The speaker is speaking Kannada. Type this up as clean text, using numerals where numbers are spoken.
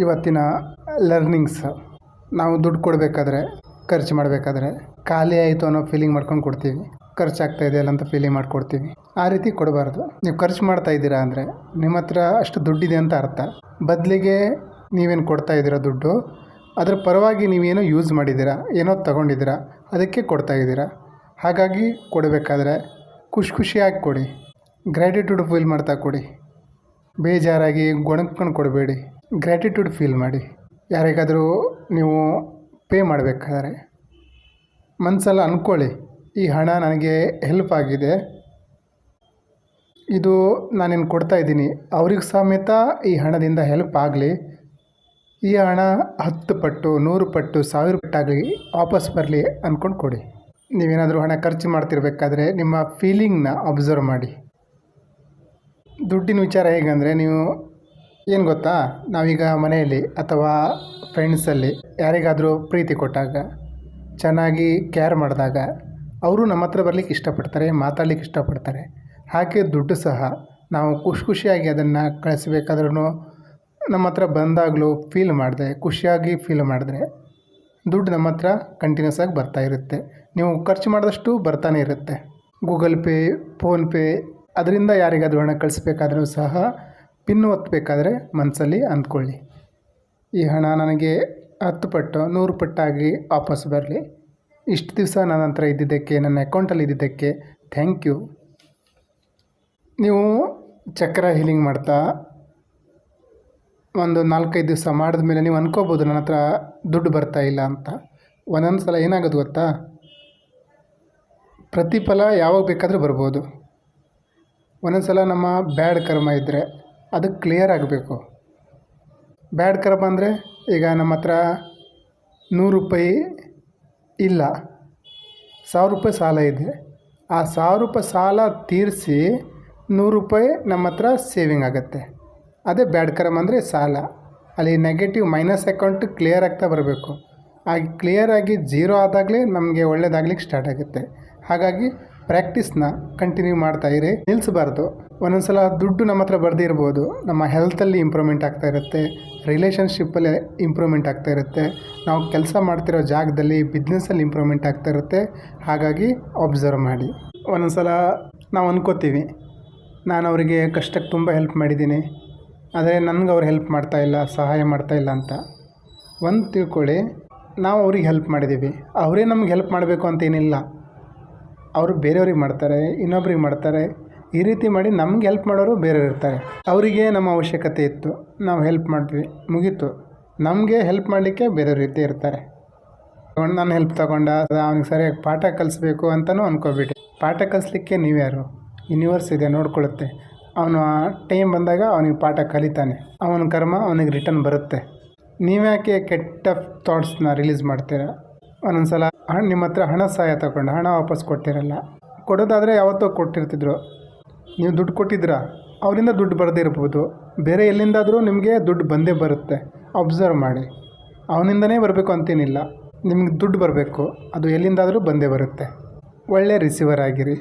ಇವತ್ತಿನ ಲರ್ನಿಂಗ್ಸ್ ನಾವು ದುಡ್ಡು ಕೊಡಬೇಕಾದ್ರೆ ಖರ್ಚು ಮಾಡಬೇಕಾದ್ರೆ ಖಾಲಿ ಆಯಿತು ಅನ್ನೋ ಫೀಲಿಂಗ್ ಮಾಡ್ಕೊಂಡು ಕೊಡ್ತೀವಿ. ಖರ್ಚಾಗ್ತಾ ಇದೆಯಲ್ಲ ಅಂತ ಫೀಲಿಂಗ್ ಮಾಡಿಕೊಡ್ತೀವಿ. ಆ ರೀತಿ ಕೊಡಬಾರ್ದು. ನೀವು ಖರ್ಚು ಮಾಡ್ತಾ ಇದ್ದೀರಾ ಅಂದರೆ ನಿಮ್ಮ ಹತ್ರ ಅಷ್ಟು ದುಡ್ಡಿದೆ ಅಂತ ಅರ್ಥ. ಬದಲಿಗೆ ನೀವೇನು ಕೊಡ್ತಾ ಇದ್ದೀರಾ ದುಡ್ಡು, ಅದರ ಪರವಾಗಿ ನೀವೇನೋ ಯೂಸ್ ಮಾಡಿದ್ದೀರಾ, ಏನೋ ತಗೊಂಡಿದ್ದೀರಾ, ಅದಕ್ಕೆ ಕೊಡ್ತಾ ಇದ್ದೀರಾ. ಹಾಗಾಗಿ ಕೊಡಬೇಕಾದ್ರೆ ಖುಷಿಯಾಗಿ ಕೊಡಿ, ಗ್ರ್ಯಾಟಿಟ್ಯೂಡ್ ಫೀಲ್ ಮಾಡ್ತಾ ಕೊಡಿ. ಬೇಜಾರಾಗಿ ಗೊಣಗ್ಕೊಂಡು ಕೊಡಬೇಡಿ, ಗ್ರ್ಯಾಟಿಟ್ಯೂಡ್ ಫೀಲ್ ಮಾಡಿ. ಯಾರಿಗಾದರೂ ನೀವು ಪೇ ಮಾಡಬೇಕಾದ್ರೆ ಮನಸ್ಸಲ್ಲಿ ಅಂದ್ಕೊಳ್ಳಿ, ಈ ಹಣ ನನಗೆ ಹೆಲ್ಪ್ ಆಗಿದೆ, ಇದು ನಾನೇನು ಕೊಡ್ತಾಯಿದ್ದೀನಿ ಅವ್ರಿಗೆ ಸಮೇತ ಈ ಹಣದಿಂದ ಹೆಲ್ಪ್ ಆಗಲಿ, ಈ ಹಣ 10 ಪಟ್ಟು 100 ಪಟ್ಟು 1000 ಪಟ್ಟಾಗಲಿ ವಾಪಸ್ ಬರಲಿ ಅಂದ್ಕೊಂಡು ಕೊಡಿ. ನೀವೇನಾದರೂ ಹಣ ಖರ್ಚು ಮಾಡ್ತಿರ್ಬೇಕಾದ್ರೆ ನಿಮ್ಮ ಫೀಲಿಂಗ್ನ ಅಬ್ಸರ್ವ್ ಮಾಡಿ. ದುಡ್ಡಿನ ವಿಚಾರ ಹೇಗಂದರೆ, ನೀವು ಏನು ಗೊತ್ತಾ, ನಾವೀಗ ಮನೆಯಲ್ಲಿ ಅಥವಾ ಫ್ರೆಂಡ್ಸಲ್ಲಿ ಯಾರಿಗಾದರೂ ಪ್ರೀತಿ ಕೊಟ್ಟಾಗ, ಚೆನ್ನಾಗಿ ಕೇರ್ ಮಾಡಿದಾಗ ಅವರು ನಮ್ಮ ಹತ್ರ ಬರಲಿಕ್ಕೆ ಇಷ್ಟಪಡ್ತಾರೆ, ಮಾತಾಡ್ಲಿಕ್ಕೆ ಇಷ್ಟಪಡ್ತಾರೆ. ಹಾಗೆ ದುಡ್ಡು ಸಹ ನಾವು ಖುಷಿಯಾಗಿ ಅದನ್ನು ಕಳಿಸ್ಬೇಕಾದ್ರೂ ನಮ್ಮ ಹತ್ರ ಬಂದಾಗಲೂ ಫೀಲ್ ಮಾಡಿದೆ, ಖುಷಿಯಾಗಿ ಫೀಲ್ ಮಾಡಿದ್ರೆ ದುಡ್ಡು ನಮ್ಮ ಹತ್ರ ಕಂಟಿನ್ಯೂಸ್ ಆಗಿ ಬರ್ತಾ ಇರುತ್ತೆ. ನೀವು ಖರ್ಚು ಮಾಡಿದಷ್ಟು ಬರ್ತಾನೆ ಇರುತ್ತೆ. ಗೂಗಲ್ ಪೇ, ಫೋನ್ಪೇ ಅದರಿಂದ ಯಾರಿಗಾದರೂ ಹಣ ಕಳಿಸ್ಬೇಕಾದ್ರೂ ಸಹ ಪಿನ್ ಒತ್ತಬೇಕಾದ್ರೆ ಮನಸ್ಸಲ್ಲಿ ಅಂದ್ಕೊಳ್ಳಿ, ಈ ಹಣ ನನಗೆ 10 ಪಟ್ಟು 100 ಪಟ್ಟಾಗಿ ವಾಪಸ್ ಬರಲಿ, ಇಷ್ಟು ದಿವಸ ನನ್ನ ಹತ್ರ ಇದ್ದಿದ್ದಕ್ಕೆ, ನನ್ನ ಅಕೌಂಟಲ್ಲಿ ಇದ್ದಿದ್ದಕ್ಕೆ ಥ್ಯಾಂಕ್ ಯು. ನೀವು ಚಕ್ರ ಹೀಲಿಂಗ್ ಮಾಡ್ತಾ ಒಂದು 4-5 ದಿವಸ ಮಾಡಿದ್ಮೇಲೆ ನೀವು ಅನ್ಕೋಬೋದು ನನ್ನ ಹತ್ರ ದುಡ್ಡು ಬರ್ತಾ ಇಲ್ಲ ಅಂತ. ಒಂದೊಂದು ಸಲ ಏನಾಗೋದು ಗೊತ್ತಾ, ಪ್ರತಿಫಲ ಯಾವಾಗ ಬೇಕಾದರೂ ಬರ್ಬೋದು. ಒಂದೊಂದು ಸಲ ನಮ್ಮ ಬ್ಯಾಡ್ ಕರ್ಮ ಇದ್ದರೆ ಅದು ಕ್ಲಿಯರ್ ಆಗಬೇಕು. ಬ್ಯಾಡ್ ಕರ್ಮ ಅಂದರೆ, ಈಗ ನಮ್ಮ ಹತ್ರ 100 ರೂಪಾಯಿ ಇಲ್ಲ, 1000 ರೂಪಾಯಿ ಸಾಲ ಇದೆ. ಆ 1000 ರೂಪಾಯಿ ಸಾಲ ತೀರಿಸಿ 100 ರೂಪಾಯಿ ನಮ್ಮ ಹತ್ರ ಸೇವಿಂಗ್ ಆಗುತ್ತೆ. ಅದೇ ಬ್ಯಾಡ್ ಕರ್ಮ ಅಂದರೆ ಸಾಲ. ಅಲ್ಲಿ ನೆಗೆಟಿವ್ ಮೈನಸ್ ಅಕೌಂಟ್ ಕ್ಲಿಯರ್ ಆಗ್ತಾ ಬರಬೇಕು. ಆಗಿ ಕ್ಲಿಯರಾಗಿ 0 ಆದಾಗಲೇ ನಮಗೆ ಒಳ್ಳೇದಾಗ್ಲಿಕ್ಕೆ ಸ್ಟಾರ್ಟ್ ಆಗುತ್ತೆ. ಹಾಗಾಗಿ ಪ್ರಾಕ್ಟೀಸ್ನ ಕಂಟಿನ್ಯೂ ಮಾಡ್ತಾ ಇರಿ, ನಿಲ್ಲಿಸಬಾರ್ದು. ಒಂದೊಂದು ಸಲ ದುಡ್ಡು ನಮ್ಮ ಹತ್ರ ಬರ್ದೇ ಇರ್ಬೋದು, ನಮ್ಮ ಹೆಲ್ತಲ್ಲಿ ಇಂಪ್ರೂವ್ಮೆಂಟ್ ಆಗ್ತಾ ಇರುತ್ತೆ, ರಿಲೇಷನ್ಶಿಪ್ಪಲ್ಲಿ ಇಂಪ್ರೂವ್ಮೆಂಟ್ ಆಗ್ತಾ ಇರುತ್ತೆ, ನಾವು ಕೆಲಸ ಮಾಡ್ತಿರೋ ಜಾಗದಲ್ಲಿ ಬಿಸ್ನೆಸ್ಸಲ್ಲಿ ಇಂಪ್ರೂವ್ಮೆಂಟ್ ಆಗ್ತಾ ಇರುತ್ತೆ. ಹಾಗಾಗಿ ಅಬ್ಸರ್ವ್ ಮಾಡಿ. ಒಂದೊಂದು ಸಲ ನಾವು ಅಂದ್ಕೋತೀವಿ, ನಾನು ಅವರಿಗೆ ಕಷ್ಟಕ್ಕೆ ತುಂಬ ಹೆಲ್ಪ್ ಮಾಡಿದ್ದೀನಿ, ಆದರೆ ನನಗೆ ಅವ್ರು ಹೆಲ್ಪ್ ಮಾಡ್ತಾಯಿಲ್ಲ, ಸಹಾಯ ಮಾಡ್ತಾಯಿಲ್ಲ ಅಂತ. ಒಂದು ತಿಳ್ಕೊಳ್ಳಿ, ನಾವು ಅವ್ರಿಗೆ ಹೆಲ್ಪ್ ಮಾಡಿದ್ದೀವಿ, ಅವರೇ ನಮ್ಗೆ ಹೆಲ್ಪ್ ಮಾಡಬೇಕು ಅಂತೇನಿಲ್ಲ. ಅವರು ಬೇರೆಯವ್ರಿಗೆ ಮಾಡ್ತಾರೆ, ಇನ್ನೊಬ್ರಿಗೆ ಮಾಡ್ತಾರೆ, ಈ ರೀತಿ ಮಾಡಿ ನಮ್ಗೆ ಹೆಲ್ಪ್ ಮಾಡೋರು ಬೇರೆಯವ್ರು ಇರ್ತಾರೆ. ಅವರಿಗೆ ನಮ್ಮ ಅವಶ್ಯಕತೆ ಇತ್ತು, ನಾವು ಹೆಲ್ಪ್ ಮಾಡಿದ್ವಿ, ಮುಗೀತು. ನಮಗೆ ಹೆಲ್ಪ್ ಮಾಡಲಿಕ್ಕೆ ಬೇರೆಯವ್ರ ರೀತಿ ಇರ್ತಾರೆ. ನಾನು ಹೆಲ್ಪ್ ತಗೊಂಡ ಅವ್ನಿಗೆ ಸರಿಯಾಗಿ ಪಾಠ ಕಲಿಸ್ಬೇಕು ಅಂತಲೂ ಅಂದ್ಕೋಬಿಟ್ಟು, ಪಾಠ ಕಲಿಸ್ಲಿಕ್ಕೆ ನೀವ್ಯಾರು? ಯೂನಿವರ್ಸ್ ಇದೆ, ನೋಡ್ಕೊಳ್ಳುತ್ತೆ. ಅವನು ಟೈಮ್ ಬಂದಾಗ ಅವನಿಗೆ ಪಾಠ ಕಲಿತಾನೆ, ಅವನ ಕರ್ಮ ಅವನಿಗೆ ರಿಟರ್ನ್ ಬರುತ್ತೆ. ನೀವ್ಯಾಕೆ ಕೆಟ್ಟ ಥಾಟ್ಸ್ನ ರಿಲೀಸ್ ಮಾಡ್ತೀರಾ? ಒಂದೊಂದು ಸಲ ನಿಮ್ಮ ಹತ್ರ ಹಣ ಸಹಾಯ ತಗೊಂಡು ಹಣ ವಾಪಸ್ ಕೊಡ್ತಿರಲ್ಲ. ಕೊಡೋದಾದರೆ ಯಾವತ್ತೋ ಕೊಟ್ಟಿರ್ತಿದ್ರು, ನೀವು ದುಡ್ಡು ಕೊಟ್ಟಿದ್ದೀರಾ, ಅವರಿಂದ ದುಡ್ಡು ಬರದೇ ಇರ್ಬೋದು, ಬೇರೆ ಎಲ್ಲಿಂದಾದರೂ ನಿಮಗೆ ದುಡ್ಡು ಬಂದೇ ಬರುತ್ತೆ. ಅಬ್ಸರ್ವ್ ಮಾಡಿ, ಅವನಿಂದನೇ ಬರಬೇಕು ಅಂತೇನಿಲ್ಲ, ನಿಮ್ಗೆ ದುಡ್ಡು ಬರಬೇಕು, ಅದು ಎಲ್ಲಿಂದಾದರೂ ಬಂದೇ ಬರುತ್ತೆ. ಒಳ್ಳೆಯ ರಿಸೀವರ್ ಆಗಿರಿ.